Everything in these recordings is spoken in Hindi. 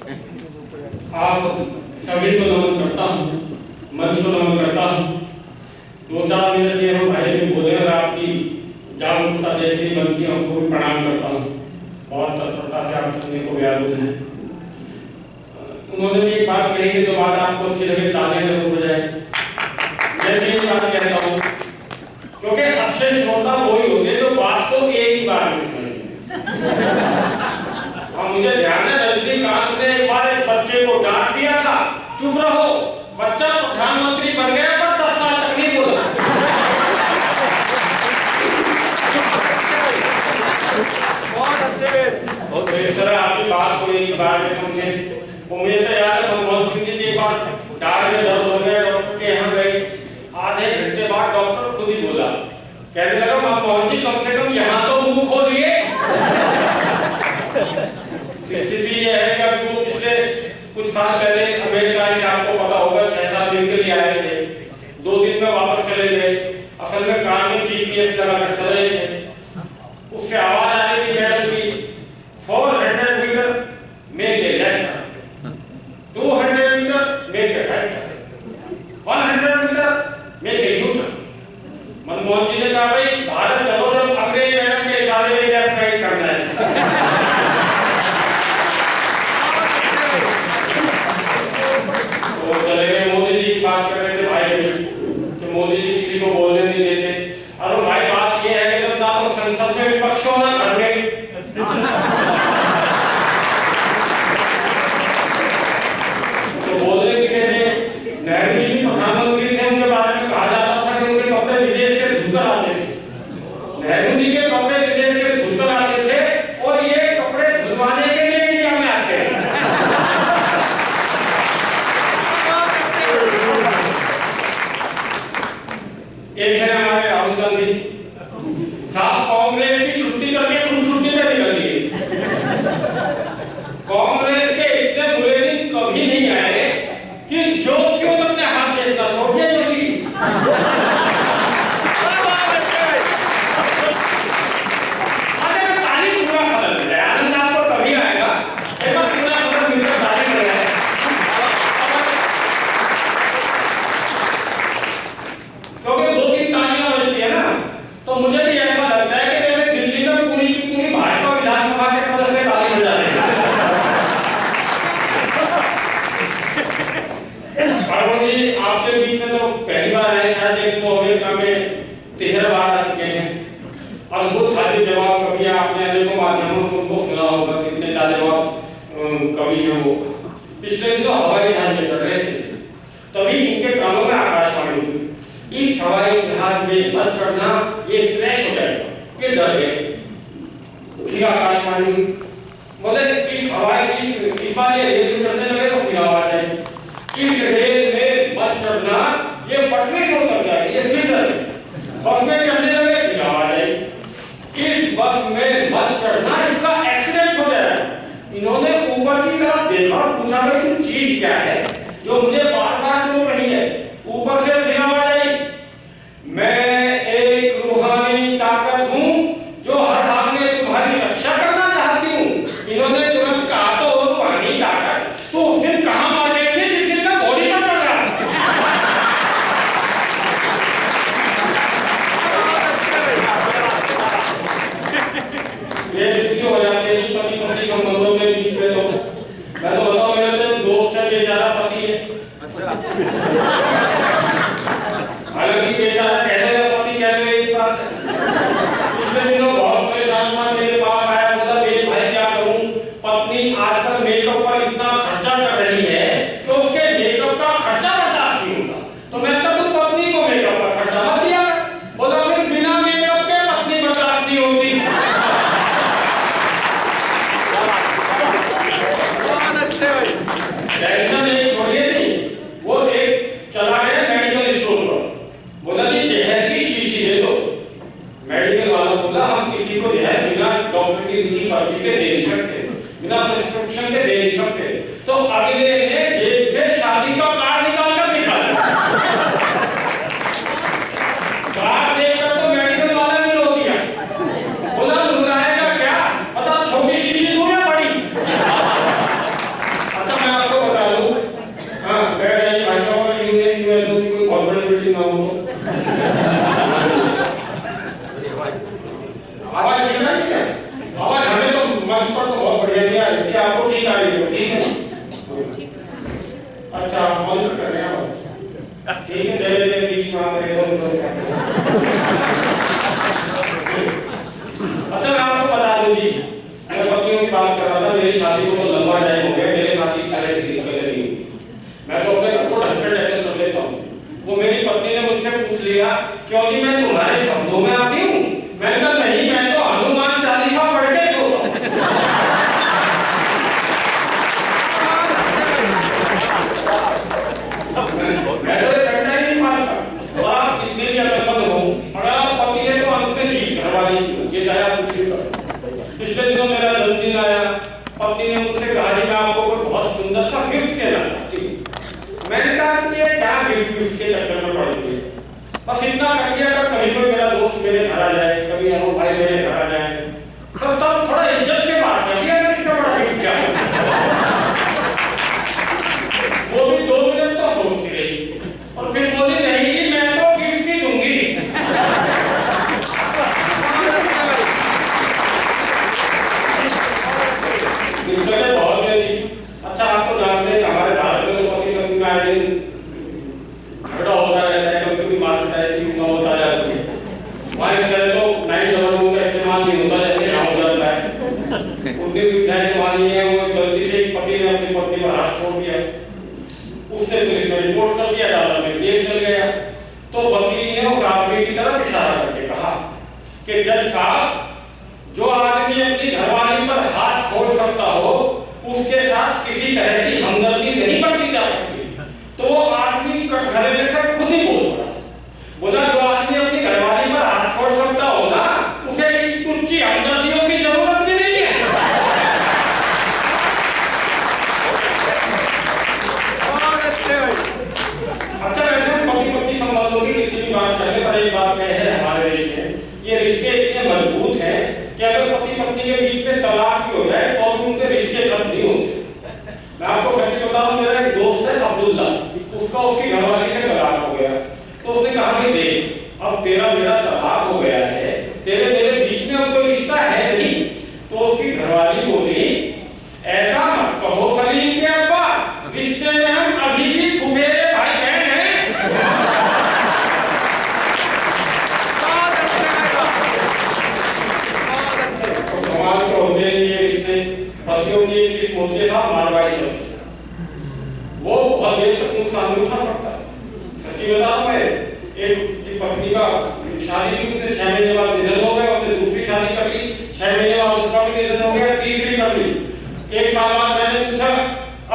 आप सभी को नमन करता हूँ, मंच को नमन करता हूँ। 2-4 मिनट ये हम भाई भी बोले और आपकी जागरूकता देखी बनती है, उनको भी प्रणाम करता हूँ। बहुत तत्परता से आप सुनने को व्याकुल हैं। उन्होंने भी एक बात कही कि जो बात आपको अच्छी लगे तालियां जरूर बजाएं। मैं भी बात कहता हूँ क्योंकि अच्छे श्रोता वही होते हैं जो बात को एक ही बार में सुनेंगे। और मुझे ध्यान है रजनीकांत ने एक बार एक बच्चे को डांट दिया था, चुप रहो, बच्चा प्रधानमंत्री बन गया पर 10 साल तक नहीं बोला। बहुत अच्छे। बहुत इस तरह आपकी बात को एक बार में समझे। मुझे तो याद है मनमोहन सिंह जी एक बार डांट में दर्द हो गया, डॉक्टर के यहाँ गए, आधे घंटे बाद डॉक्टर खुद ही बोला, कहने लगा मनमोहन जी कम से कम यहाँ तो मुंह खोलिए। स्थिति यह है कि अभी वो पिछले कुछ साल पहले अमेरिका से, आपको पता होगा, 6-7 दिन के लिए आए थे, 2 दिन में वापस चले गए। असल में कार में GPS लगाकर चले रहे थे, उससे आवाज आ रही थी मैडम की 400 metre make a left, 200 metre make a right, 100 metre make a U turn. Manmohan ji ने कहा भाई भारत चलो, जब अंग्रेज मैडम के इशारे में लेफ्ट राइट करना है। तो चले गए। मोदी जी की बात कर रहे थे भाई कि मोदी जी किसी को बोलने नहीं देते। अरे भाई बात ये है कि जब ना तो संसद में विपक्ष हो ना घर में, तो बोलने किसे थे? नेहरू जी भी प्रधानमंत्री थे, उनके बारे में कहा जाता था कि उनके कपड़े विदेश से धुलकर आते थे। नेहरू जी के कपड़े विदेश से धुलकर आते थे और ये कपड़े धुलवाने के लिए इंडिया में आते हैं। एक है हमारे राहुल गांधी साहब, कांग्रेस की छुट्टी करके खुद छुट्टी पे निकल लिए। कांग्रेस के इतने बुरे दिन कभी नहीं आए कि जोशियों तक ने हाथ देखना छोड़ दिया। जोशी ताली पूरा सदन है, आनंद आपको तभी आएगा एक बार पूरा सदन मिलकर ताली कर रहा है। क्योंकि 2-3 तालियां बजती है ना, तो मुझे भी ऐसा लगता है कि जैसे दिल्ली में पूरी की पूरी भाजपा विधानसभा के सदस्य ताली बजा रहे हैं। पार्वती जी आपके बीच में तो पहली बार आए शायद, लेकिन वो अमेरिका में 13 बार आ चुके हैं। अद्भुत हाजिर जवाब कवि, आपने अनेकों माध्यमों से उनको सुना होगा, कितने लाजवाब कवि हैं वो। पिछले दिनों हवाई जहाज में चढ़ रहे थे, तभी इनके कानों में आकाशवाणी हुई, इस हवाई जहाज में मत चढ़ना, ये क्रैश हो जाएगा। ये डर गए। फिर आकाशवाणी हुई, बोले इस बार ये रेल में चढ़ने लगे तो फिर आवाज आई, इस रेल में मत चढ़ना, ये पटरी से उतर जाएगी। ये फिर डर गए। बस में चढ़ने लगे, फिर आवाज आई, इस बस में मत चढ़ना, इसका एक्सीडेंट हो जाएगा। इन्होंने ऊपर की तरफ देखा और पूछा भाई तुम चीज क्या है जो मुझे बार-बार टोक रही है? ऊपर से फिर आवाज आई, मैं एक रूहानी ताकत हूं जो हर हाल में तुम्हारी रक्षा करना चाहती हूं। इन्होंने तुरंत कहा तो रूहानी ताकत तो उस दिन कहां मर गए थे जिस दिन मैं घोड़ी पर चढ़ रहा था। ये स्थिति हो जाती है पति पत्नी संबंधों के बीच में। तो मैं तो बताऊं, मेरा तो दोस्त है, बेचारा पति है। अच्छा। हालांकि बेचारा कह दो या पति कह दो, एक बात है। पिछले दिनों बहुत परेशान था, मेरे पास आया, बोला मेरे भाई क्या करूं, पत्नी आजकल मेकअप पर इतना खर्चा कर रही है कि उसके मेकअप का खर्चा बर्दाश्त नहीं होता। तो मैं तो तुम पत्नी को मेकअप का खर्चा मत दिया। बोला फिर बिना मेकअप के पत्नी बर्दाश्त नहीं होती। टेंशन एक थोड़ी है नहीं, वो एक चला गया मेडिकल स्टोर पर, बोला जी जहर की शीशी दे दो। मेडिकल वाला बोला हम किसी को जहर बिना डॉक्टर की लिखी पर्ची के दे नहीं सकते, बिना प्रिस्क्रिप्शन के दे नहीं सकते। तो अगले ने जेब से शादी का कार्ड निकाल कर दिखाया। कार्ड देखकर तो मेडिकल वाला भी रो दिया, बोला रुलाएगा क्या, बता छोटी शीशी दूं या बड़ी? देखिए आपको ठीक आ रही है, ठीक है? अच्छा मॉनिटर कर रहे हैं आप, ठीक है? जगह बीच में आकर अच्छा मैं आपको बता दूं जी, मैं पत्नियों की बात कर रहा था, मेरी शादी को तो लंबा टाइम हो गया, मेरे साथ इस तरह की दिक्कतें नहीं हुई। मैं तो अपने घर को ढंग से टैकल कर लेता हूँ। वो मेरी पत्नी ने मुझसे पूछ लिया, क्यों जी मैं तुम्हारे शब्दों में आती हूँ? मैंने कहा नहीं, मैं तो हनुमान चालीसा पढ़ के सोता हूँ। मैं तो ये करना ही नहीं मानता। और आप कितने भी अकलमंद हो, अगर आप पति है तो अंत में जीत घरवाली ये चाहे आप कुछ भी करो। पिछले दिनों मेरा जन्मदिन आया, पत्नी ने मुझसे कहा कि मैं आपको कोई बहुत सुंदर सा गिफ्ट देना चाहती हूँ। मैंने कहा कि ये क्या गिफ्ट के चक्कर में पड़ गई है, बस इतना कर दिया कर कभी कोई मेरा दोस्त मेरे घर आ जाए, कभी अनु भाई मेरे घर आ जाए, बस तब थोड़ा इज्जत से बात कर दिया कर, इससे बड़ा गिफ्ट क्या है? वो भी 2 मिनट तो सोचती रही और फिर बोली नहीं जी मैं तो गिफ्ट ही दूंगी। दिक्कतें बहुत है जी। अच्छा आप तो जानते हैं कि हमारे भारत में तो पति पत्नी का दिन झगड़ा होता रहता है, कभी मारपीट की होता रहता है। वहाँ इस तरह तो 911 का इस्तेमाल नहीं होता जैसे यहाँ हो जाता है। उतनी सुविधाएं तो वहाँ नहीं है। वो गलती से एक पति ने अपनी पत्नी पर हाथ छोड़ दिया, उसने पुलिस में रिपोर्ट कर दिया, अदालत में केस चल गया। तो वकील ने उस आदमी की तरफ इशारा करके कहा कि जज साहब, जो आदमी अपनी घरवाली पर हाथ छोड़ सकता हो उसके साथ किसी तरह की हमदर्दी नहीं बरती जा सकती। तो वो आदमी कटघरे से खुद ही बोला जो आदमी अपनी घरवाली पर हाथ छोड़ सकता हो ना, उसे इन तुच्छ हमदर्दियों की जरूरत भी नहीं है। अच्छा वैसे हम पति पत्नी संबंधों की कितनी भी बात करें, पर एक बात कह है हमारे देश में, ये रिश्ते इतने मजबूत हैं कि अगर पति पत्नी के बीच में तलाक भी हो जाए तो भी उनके रिश्ते खत्म नहीं होते। मैं आपको सच बता रहा हूं, मेरा एक दोस्त है अब्दुल्ला, उसका उसकी घरवाली से तलाक हो गया। तो उसने कहा कि देख अब तेरा मेरा तलाक हो गया है, तेरे मेरे बीच में अब कोई रिश्ता है नहीं। तो उसकी घरवाली बोली ऐसा मत कहो सलीम के अब्बा, रिश्ते में हम अभी भी फुफेरे भाई बहन हैं। समाज को होते हैं ये रिश्ते, पतियों की एक किस्म होती है मारवाड़ी पति, वो बहुत देर तक नुकसान नहीं उठा सकता। सच्ची बता रहा हूं मैं, एक पत्नी का शादी थी, उसने 6 महीने बाद निधन हो गया, उसने दूसरी शादी कर ली, 6 महीने बाद उसका भी निधन हो गया, तीसरी कर ली। 1 साल बाद मैंने पूछा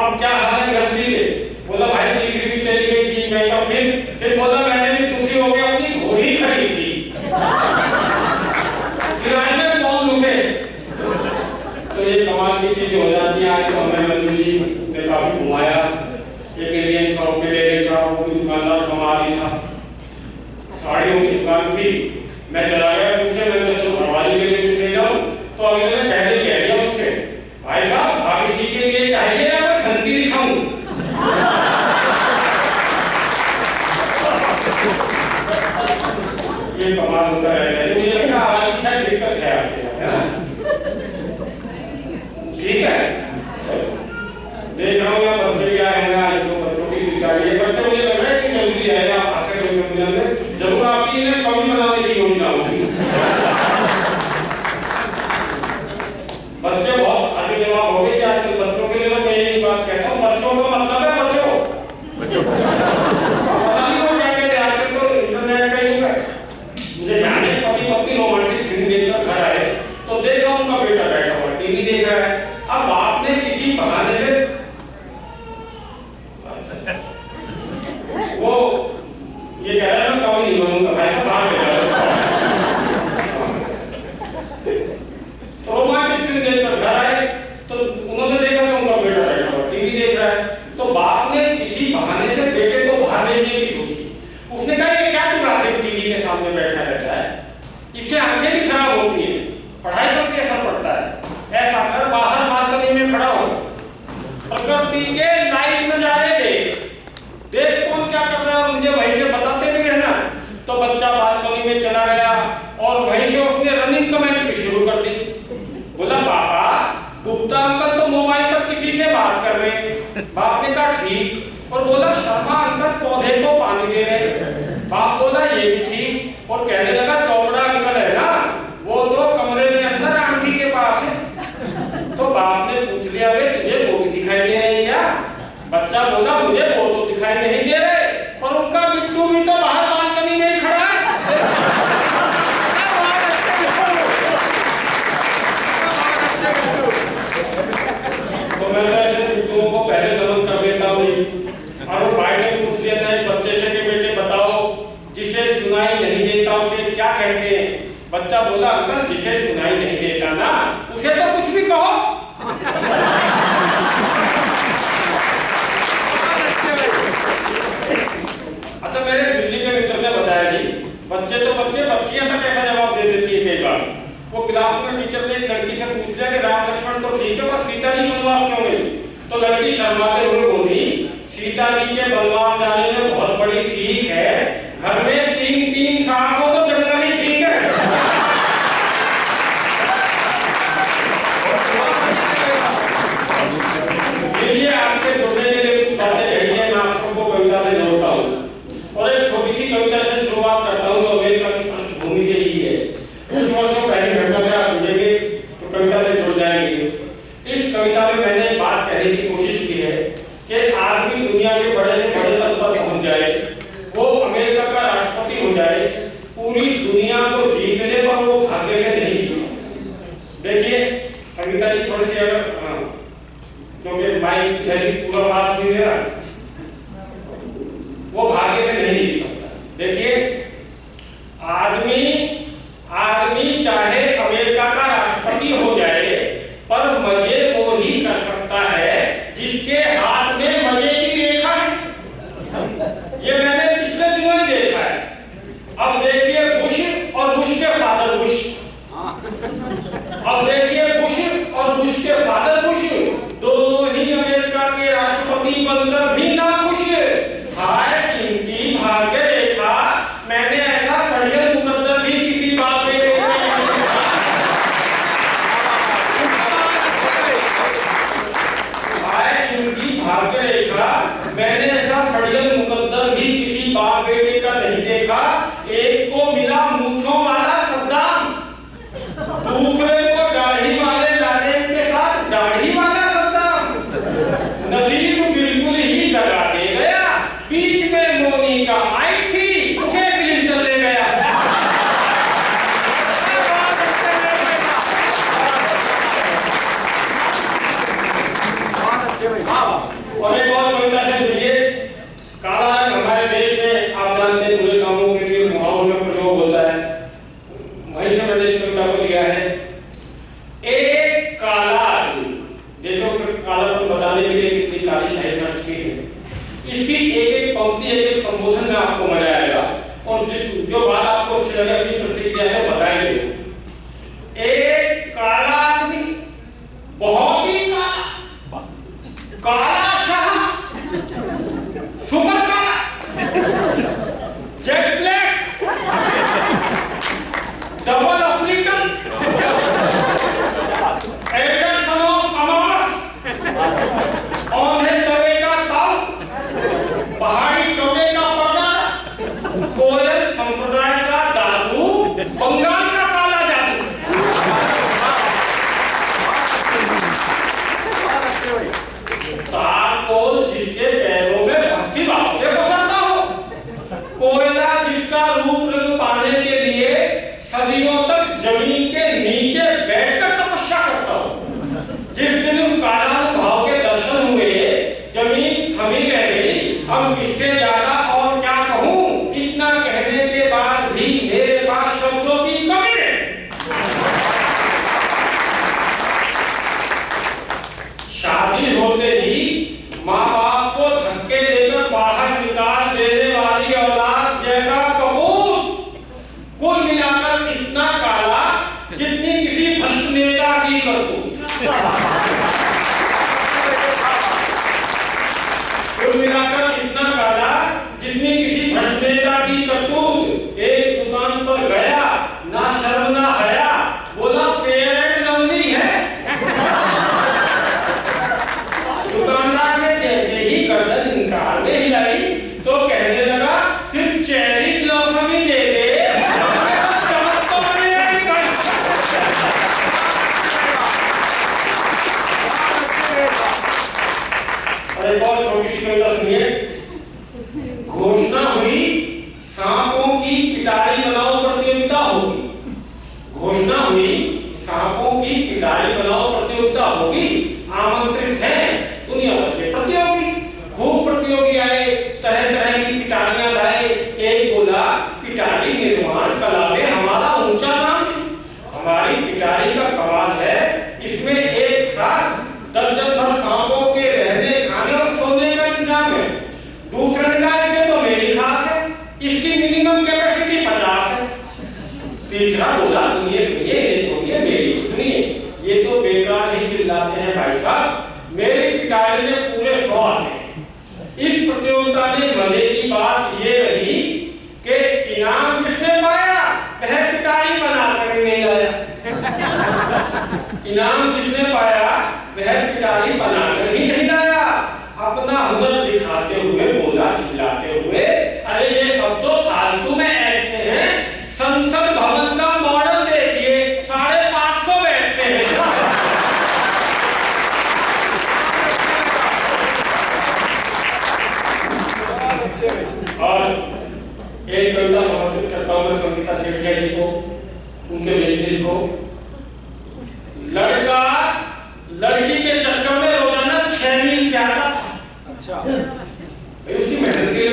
अब क्या हाल है गृहस्थी के? बोला भाई तीसरी भी चली गई, 3 महीने का। फिर बोला मैंने भी दुखी हो गया, अपनी घोड़ी खरीद ली। किराए में कौन लूटे? तो ये कमाल की चीज हो जाती है। आज तो हमें मंजू जी ने काफी घुमाया, एक इंडियन शॉप में ले गए, शॉप की दुकानदार कमाल ही था, साड़ियों की दुकान थी। मैं चला गया पूछने, मैं तो घरवाली के लिए कुछ ले जाऊं, तो अगले ने पहले कह दिया मुझसे भाई साहब भाभी जी के लिए चाहिए या कोई धमकी दिखाऊं? ये कमाल होता है। मुझे लगता है आज शायद दिक्कत है आपके साथ, है ना? ठीक है चलो देख रहा हूँ यहाँ बच्चे भी आए होंगे, आज तो बच्चों की शिक्षा है। बच्चे मुझे लग रहा है कि जल्दी आएगा, आशा करेंगे सम्मेलन में जरूर आपकी इन्हें कमी बनाने की योजना होगी। बच्चे बहुत आगे जवाब हो गए आजकल बच्चों के लिए। तो मैं यही बात कहता हूँ, बच्चों का मतलब है बच्चों, पता नहीं वो क्या कहते हैं, आजकल तो इंटरनेट का युग है। मुझे ध्यान है पति पत्नी रोमांटिक फिल्म देखकर घर आए तो देखा उनका बेटा बैठा हुआ टीवी देख रहा है। अब आपने किसी बहाने से वो ये कह रहा है मैं कभी नहीं बनूंगा भाई साहब, बाहर चला जाओ। तो रोमांटिक फिल्म देखकर घर आए तो उन्होंने देखा कि उनका बेटा बैठा हुआ टीवी देख रहा है। तो बाप ने किसी बहाने से बेटे को बाहर भेजने की सोची। उसने कहा ये क्या तू रात दिन टीवी के सामने बैठा रहता है, इससे आंखें भी खराब होती हैं, पढ़ाई पर भी असर पड़ता है। ऐसा कर बाहर बालकनी में खड़ा हो, प्रकृति के लाइट नजारे देख कौन क्या कर रहा है, मुझे वहीं से बताते भी रहना। तो बच्चा बालकनी में चला गया और वहीं से उसने रनिंग कमेंट्री शुरू कर दी। बोला पापा गुप्ता अंकल तो मोबाइल बाप ने कहा ठीक, और बोला शर्मा अंकल पौधे को पानी दे रहे हैं। बाप बोला ये भी ठीक, और कहने लगा चौपड़ा अंकल है ना, वो तो कमरे में अंदर आंटी के पास है। तो बाप ने पूछ लिया वे तुझे वो भी दिखाई दे रहे हैं क्या? बच्चा बोला मुझे वो तो दिखाई नहीं दे रहे, पर उनका बिट्टू भी तो बाहर बालकनी में ही खड़ा है। तो मैं ऐसे बिट्टुओं को पहले नमन कर देता हूँ। और वो भाई ने पूछ लिया था एक बच्चे से कि बेटे बताओ जिसे सुनाई नहीं देता उसे क्या कहते हैं? बच्चा बोला अंकल जिसे सुनाई नहीं देता ना उसे तो कुछ भी कहो। अच्छा मेरे दिल्ली के मित्र ने बताया जी बच्चे तो बच्चे बच्चियां तक ऐसा जवाब दे देती है कई बार। वो क्लास में टीचर ने एक लड़की से पूछ लिया कि राम लक्ष्मण तो ठीक है पर सीता जी वनवास क्यों गई? तो लड़की शर्माते हुए बोली सीता जी के वनवास जाने में बहुत बड़ी सीख है, घर में 3-3 सास हो तो जंगल ही ठीक है। ये आपसे जुड़ने के लिए कुछ बातें रही हैं, मैं आप सबको कविता से जोड़ता हूँ और एक छोटी सी कविता से शुरुआत करता हूँ जो अमेरिका की पृष्ठभूमि से ही है। कुछ वर्षों पहले घटना से आप जुड़ेंगे तो कविता से जुड़ जाएंगे। इस कविता में मैंने एक बात कहने की कोशिश की है कि आदमी दुनिया के बड़े से बड़े पद पर पहुंच जाए, वो अमेरिका का राष्ट्रपति हो जाए, पूरी दुनिया को जीत ले पर वो भाग्य से नहीं जीत सकता। देखिए कविता जी थोड़ी सी अगर क्योंकि माइक इधर ही पूरा साथ नहीं दे रहा, वो भाग्य से नहीं जीत सकता। देखिए आदमी चाहे अमेरिका का राष्ट्रपति हो जाए पर मजे वो ही कर सकता है जिसके हाथ में मजे की रेखा है। ये मैंने पिछले दिनों ही देखा है। अब देखिए बुश और बुश के फादर बुश, अब देखिए बुश और बुश के फादर बुश दोनों ही अमेरिका के राष्ट्रपति बनकर भी नाखुश। हाय इनकी भाग्य रेखा, मैंने ऐसा षड्यंत्र मुकद्दर भी किसी बात में देखा नहीं। हाय इनकी भाग्य रेखा, मैंने ऐसा षड्यंत्र मुकद्दर भी किसी बाप बेटे का नहीं देखा। एक को मिला मूंछों वाला सद्दाम, दूसरे को दाढ़ी वाले लादेन के साथ दाढ़ी वाला सद्दाम। नसीब बिल्कुल ही दगा दे गया, बीच में मोनिका आई थी उसे क्लिंटन ले गया। और एक और कविता से जुड़िए। काला रंग हमारे देश में आप जानते हैं बुरे कामों के लिए मुहावरों में प्रयोग होता है, वहीं से मैंने इस कविता को लिया है। एक काला आदमी, देखो फिर कालापन बताने के लिए कितनी काली शाही खर्च की है। इसकी एक एक पंक्ति एक एक संबोधन में आपको मजा आएगा और जो बात आपको अच्छी लगे अपनी प्रतिक्रिया से बताएंगे। एक काला आदमी, बहुत ही काला, काला शाह, सुपर काला, jet black, double African, elder son of अमास, औंधे तवे का ताऊ, पहाड़ी कौवे का परदादा, कोयल संप्रदाय का दादू, बंगाल का काला जादू। तारकोल जिसके पैरों में भक्ति भाव से बसता हो, कोयला जिसका रूप रंग पाने के लिए सदियों तक जमीन के नीचे बैठकर तपस्या करता हो। जिस दिन उस कालानुभाव के दर्शन हुए जमीन थमी रह गई। अब इससे ज्यादा और क्या कहूं, इतना कहने के बाद भी मेरे पास शब्दों की कमी है। शादी होते ही माँ बाप को धक्के देकर बाहर निकाल देने वाली औलाद जैसा कपूत, कुल मिलाकर इतना काला जितनी किसी भ्रष्ट नेता की करतूत। कुल मिलाकर इतना काला जितनी किसी भ्रष्ट नेता की करतूत। एक दुकान पर गया, ना शर्म ना हया, बोला फेयर एंड लवली है। दुकानदार भाई साहब, मेरी पिटाई में पूरे 100 आते। इस प्रतियोगिता में मजे की बात ये रही कि इनाम जिसने पाया वह पिटाई बनाकर ही नहीं लाया। इनाम जिसने पाया वह पिटाई बनाकर ही नहीं लाया, अपना हुनर दिखाते हुए बोला चिल्लाते हुए, अरे ये सब तो फालतू में ऐसे हैं, संसद भवन का मॉडल देखिए, 550 बैठते हैं। और एक कविता समर्पित करता हूं मैं संगीता सेठिया जी को, उनके बिजनेस को। लड़का लड़की के चक्कर में रोजाना 6 मील से आता था। अच्छा। उसकी मेहनत के लिए